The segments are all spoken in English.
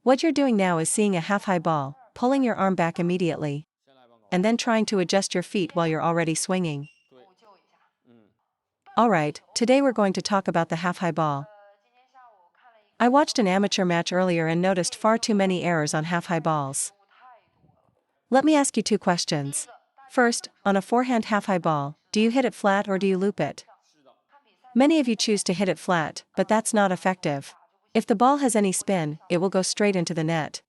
What you're doing now is seeing a half-high ball, pulling your arm back immediately, and then trying to adjust your feet while you're already swinging. Alright, today we're going to talk about the half-high ball. I watched an amateur match earlier and noticed far too many errors on half-high balls. Let me ask you two questions. First, on a forehand half-high ball, do you hit it flat or do you loop it? Many of you choose to hit it flat, but that's not effective. If the ball has any spin, it will go straight into the net.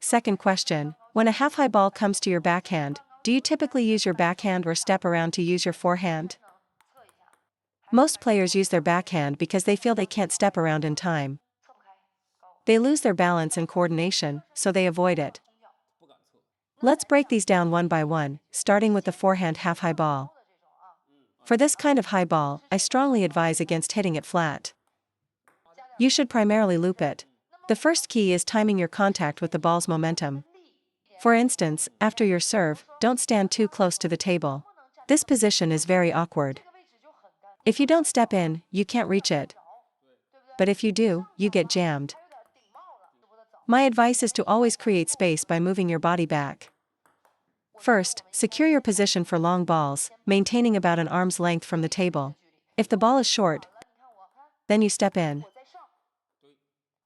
Second question, when a half-high ball comes to your backhand, do you typically use your backhand or step around to use your forehand? Most players use their backhand because they feel they can't step around in time. They lose their balance and coordination, so they avoid it. Let's break these down one by one, starting with the forehand half-high ball. For this kind of high ball, I strongly advise against hitting it flat. You should primarily loop it. The first key is timing your contact with the ball's momentum. For instance, after your serve, don't stand too close to the table. This position is very awkward. If you don't step in, you can't reach it. But if you do, you get jammed. My advice is to always create space by moving your body back. First, secure your position for long balls, maintaining about an arm's length from the table. If the ball is short, then you step in.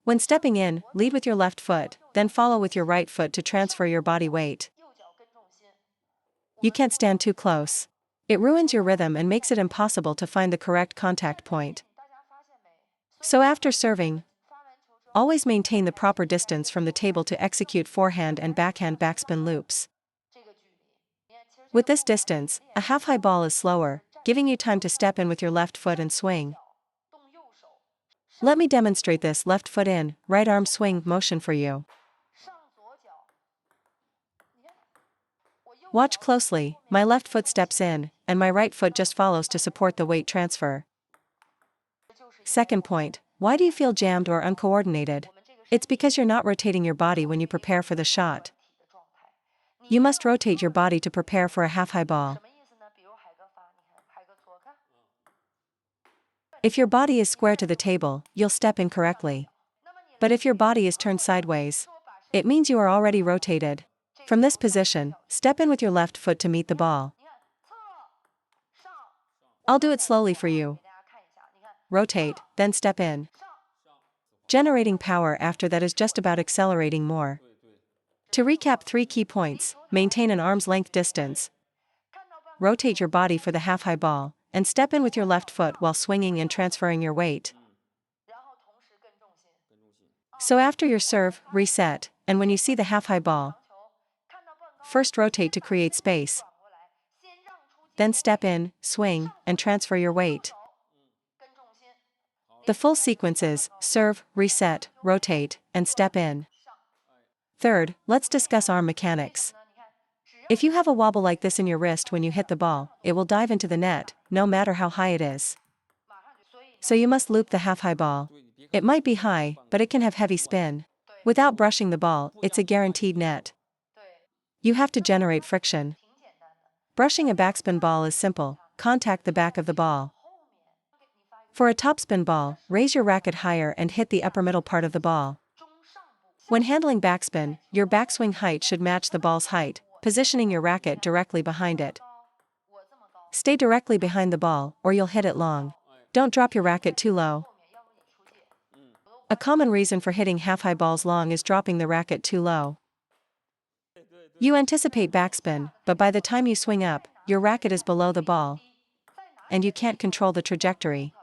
When stepping in, lead with your left foot, then follow with your right foot to transfer your body weight. You can't stand too close. It ruins your rhythm and makes it impossible to find the correct contact point. So after serving, always maintain the proper distance from the table to execute forehand and backhand backspin loops. With this distance, a half-high ball is slower, giving you time to step in with your left foot and swing. Let me demonstrate this left foot in, right arm swing motion for you. Watch closely, my left foot steps in, and my right foot just follows to support the weight transfer. Second point, why do you feel jammed or uncoordinated? It's because you're not rotating your body when you prepare for the shot. You must rotate your body to prepare for a half-high ball. If your body is square to the table, you'll step in correctly. But if your body is turned sideways, it means you are already rotated. From this position, step in with your left foot to meet the ball. I'll do it slowly for you. Rotate, then step in. Generating power after that is just about accelerating more. To recap 3 key points, maintain an arm's length distance, rotate your body for the half-high ball, and step in with your left foot while swinging and transferring your weight. So after your serve, reset, and when you see the half-high ball, first rotate to create space. Then step in, swing, and transfer your weight. The full sequence is serve, reset, rotate, and step in. Third, let's discuss arm mechanics. If you have a wobble like this in your wrist when you hit the ball, it will dive into the net, no matter how high it is. So you must loop the half-high ball. It might be high, but it can have heavy spin. Without brushing the ball, it's a guaranteed net. You have to generate friction. Brushing a backspin ball is simple, contact the back of the ball. For a topspin ball, raise your racket higher and hit the upper middle part of the ball. When handling backspin, your backswing height should match the ball's height, positioning your racket directly behind it. Stay directly behind the ball, or you'll hit it long. Don't drop your racket too low. A common reason for hitting half-high balls long is dropping the racket too low. You anticipate backspin, but by the time you swing up, your racket is below the ball, and you can't control the trajectory.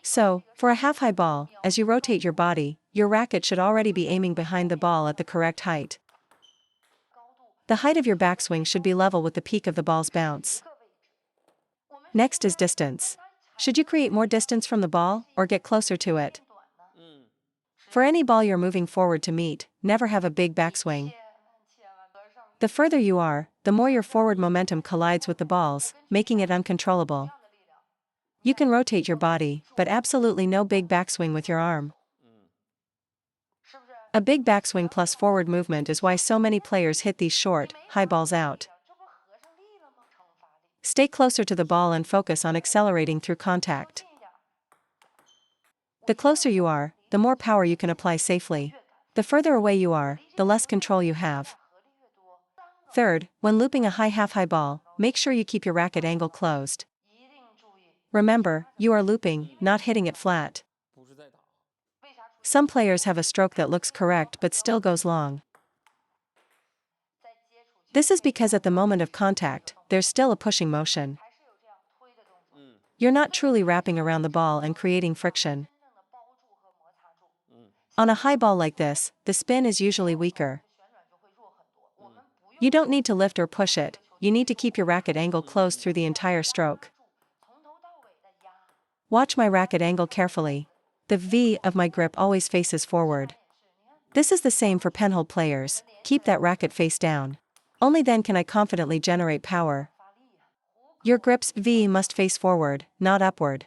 So, for a half-high ball, as you rotate your body, your racket should already be aiming behind the ball at the correct height. The height of your backswing should be level with the peak of the ball's bounce. Next is distance. Should you create more distance from the ball, or get closer to it? For any ball you're moving forward to meet, never have a big backswing. The further you are, the more your forward momentum collides with the balls, making it uncontrollable. You can rotate your body, but absolutely no big backswing with your arm. A big backswing plus forward movement is why so many players hit these short, high balls out. Stay closer to the ball and focus on accelerating through contact. The closer you are, the more power you can apply safely. The further away you are, the less control you have. Third, when looping a high ball, make sure you keep your racket angle closed. Remember, you are looping, not hitting it flat. Some players have a stroke that looks correct but still goes long. This is because at the moment of contact, there's still a pushing motion. You're not truly wrapping around the ball and creating friction. On a high ball like this, the spin is usually weaker. You don't need to lift or push it, you need to keep your racket angle closed through the entire stroke. Watch my racket angle carefully. The V of my grip always faces forward. This is the same for penhold players, keep that racket face down. Only then can I confidently generate power. Your grip's V must face forward, not upward.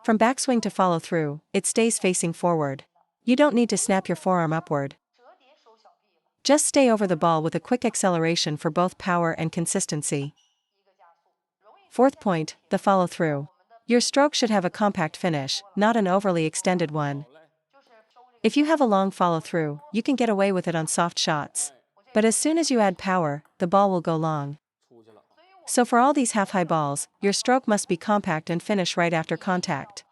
From backswing to follow through, it stays facing forward. You don't need to snap your forearm upward. Just stay over the ball with a quick acceleration for both power and consistency. Fourth point, the follow through. Your stroke should have a compact finish, not an overly extended one. If you have a long follow through, you can get away with it on soft shots. But as soon as you add power, the ball will go long. So for all these half-high balls, your stroke must be compact and finish right after contact.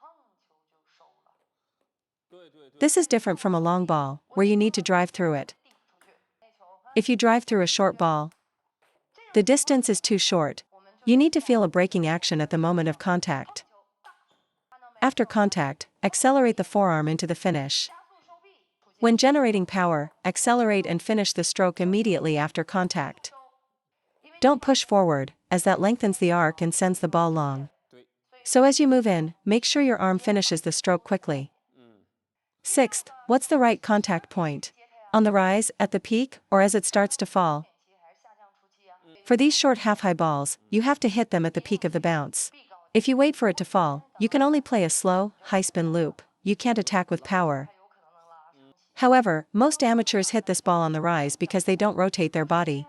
This is different from a long ball, where you need to drive through it. If you drive through a short ball, the distance is too short. You need to feel a braking action at the moment of contact. After contact, accelerate the forearm into the finish. When generating power, accelerate and finish the stroke immediately after contact. Don't push forward, as that lengthens the arc and sends the ball long. So as you move in, make sure your arm finishes the stroke quickly. Sixth, what's the right contact point? On the rise, at the peak, or as it starts to fall? For these short half-high balls, you have to hit them at the peak of the bounce. If you wait for it to fall, you can only play a slow, high-spin loop. You can't attack with power. However, most amateurs hit this ball on the rise because they don't rotate their body.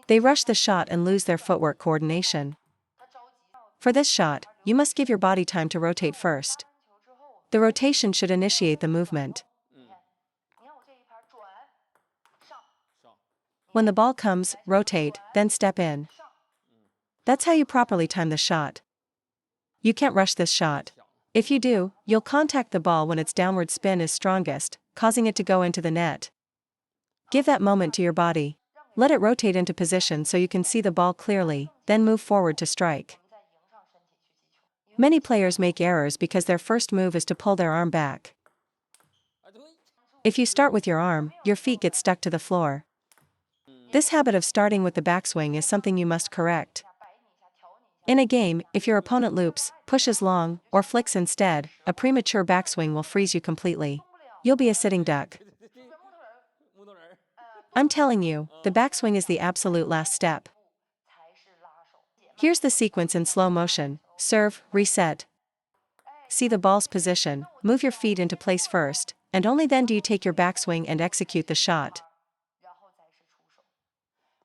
They rush the shot and lose their footwork coordination. For this shot, you must give your body time to rotate first. The rotation should initiate the movement. When the ball comes, rotate, then step in. That's how you properly time the shot. You can't rush this shot. If you do, you'll contact the ball when its downward spin is strongest, causing it to go into the net. Give that moment to your body. Let it rotate into position so you can see the ball clearly, then move forward to strike. Many players make errors because their first move is to pull their arm back. If you start with your arm, your feet get stuck to the floor. This habit of starting with the backswing is something you must correct. In a game, if your opponent loops, pushes long, or flicks instead, a premature backswing will freeze you completely. You'll be a sitting duck. I'm telling you, the backswing is the absolute last step. Here's the sequence in slow motion: serve, reset. See the ball's position, move your feet into place first, and only then do you take your backswing and execute the shot.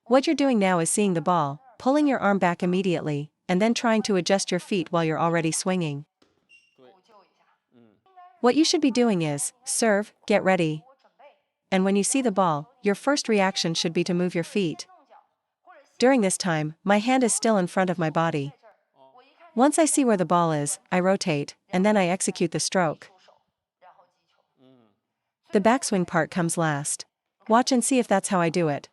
What you're doing now is seeing the ball, pulling your arm back immediately, and then trying to adjust your feet while you're already swinging. What you should be doing is, serve, get ready. And when you see the ball, your first reaction should be to move your feet. During this time, my hand is still in front of my body. Once I see where the ball is, I rotate, and then I execute the stroke. The backswing part comes last. Watch and see if that's how I do it.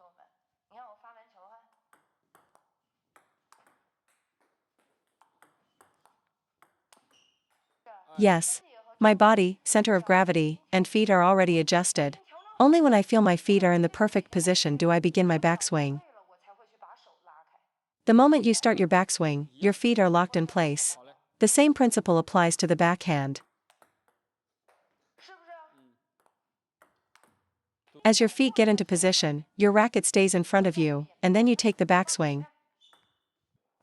Yes. My body, center of gravity, and feet are already adjusted. Only when I feel my feet are in the perfect position do I begin my backswing. The moment you start your backswing, your feet are locked in place. The same principle applies to the backhand. As your feet get into position, your racket stays in front of you, and then you take the backswing.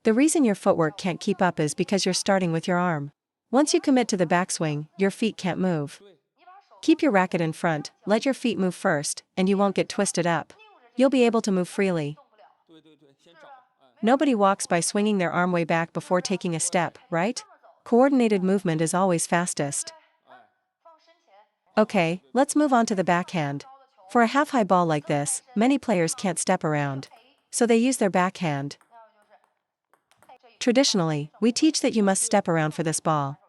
The reason your footwork can't keep up is because you're starting with your arm. Once you commit to the backswing, your feet can't move. Keep your racket in front, let your feet move first, and you won't get twisted up. You'll be able to move freely. Nobody walks by swinging their arm way back before taking a step, right? Coordinated movement is always fastest. Okay, let's move on to the backhand. For a half-high ball like this, many players can't step around. So they use their backhand. Traditionally, we teach that you must step around for this ball.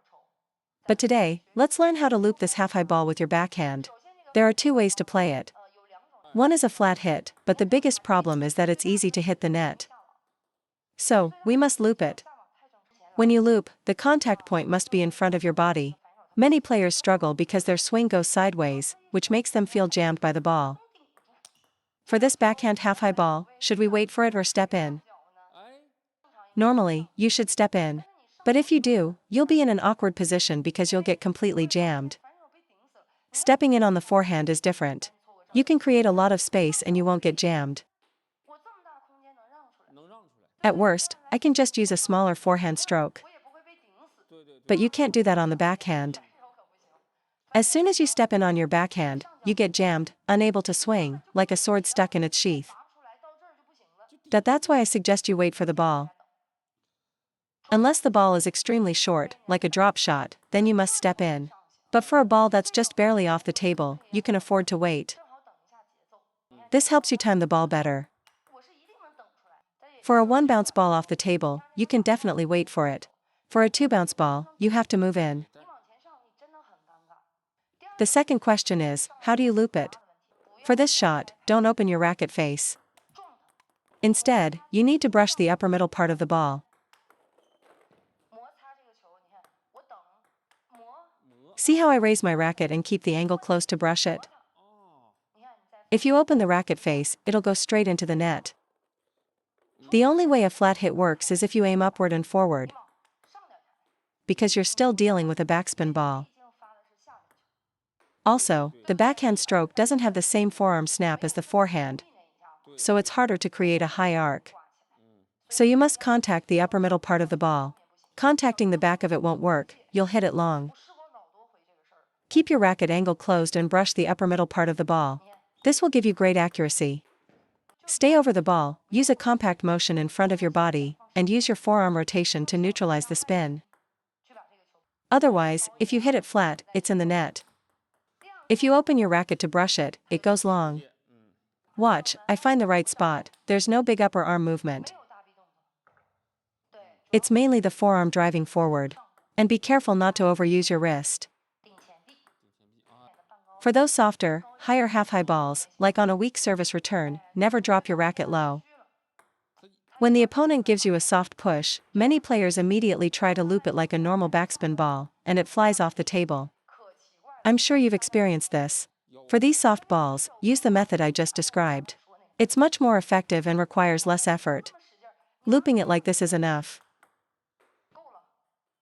But today, let's learn how to loop this half-high ball with your backhand. There are two ways to play it. One is a flat hit, but the biggest problem is that it's easy to hit the net. So, we must loop it. When you loop, the contact point must be in front of your body. Many players struggle because their swing goes sideways, which makes them feel jammed by the ball. For this backhand half-high ball, should we wait for it or step in? Normally, you should step in. But if you do, you'll be in an awkward position because you'll get completely jammed. Stepping in on the forehand is different. You can create a lot of space and you won't get jammed. At worst, I can just use a smaller forehand stroke. But you can't do that on the backhand. As soon as you step in on your backhand, you get jammed, unable to swing, like a sword stuck in its sheath. That's why I suggest you wait for the ball. Unless the ball is extremely short, like a drop shot, then you must step in. But for a ball that's just barely off the table, you can afford to wait. This helps you time the ball better. For a one-bounce ball off the table, you can definitely wait for it. For a two-bounce ball, you have to move in. The second question is, how do you loop it? For this shot, don't open your racket face. Instead, you need to brush the upper middle part of the ball. See how I raise my racket and keep the angle close to brush it? If you open the racket face, it'll go straight into the net. The only way a flat hit works is if you aim upward and forward, because you're still dealing with a backspin ball. Also, the backhand stroke doesn't have the same forearm snap as the forehand, so it's harder to create a high arc. So you must contact the upper middle part of the ball. Contacting the back of it won't work, you'll hit it long. Keep your racket angle closed and brush the upper middle part of the ball. This will give you great accuracy. Stay over the ball, use a compact motion in front of your body, and use your forearm rotation to neutralize the spin. Otherwise, if you hit it flat, it's in the net. If you open your racket to brush it, it goes long. Watch, I find the right spot, there's no big upper arm movement. It's mainly the forearm driving forward. And be careful not to overuse your wrist. For those softer, higher half-high balls, like on a weak service return, never drop your racket low. When the opponent gives you a soft push, many players immediately try to loop it like a normal backspin ball, and it flies off the table. I'm sure you've experienced this. For these soft balls, use the method I just described. It's much more effective and requires less effort. Looping it like this is enough.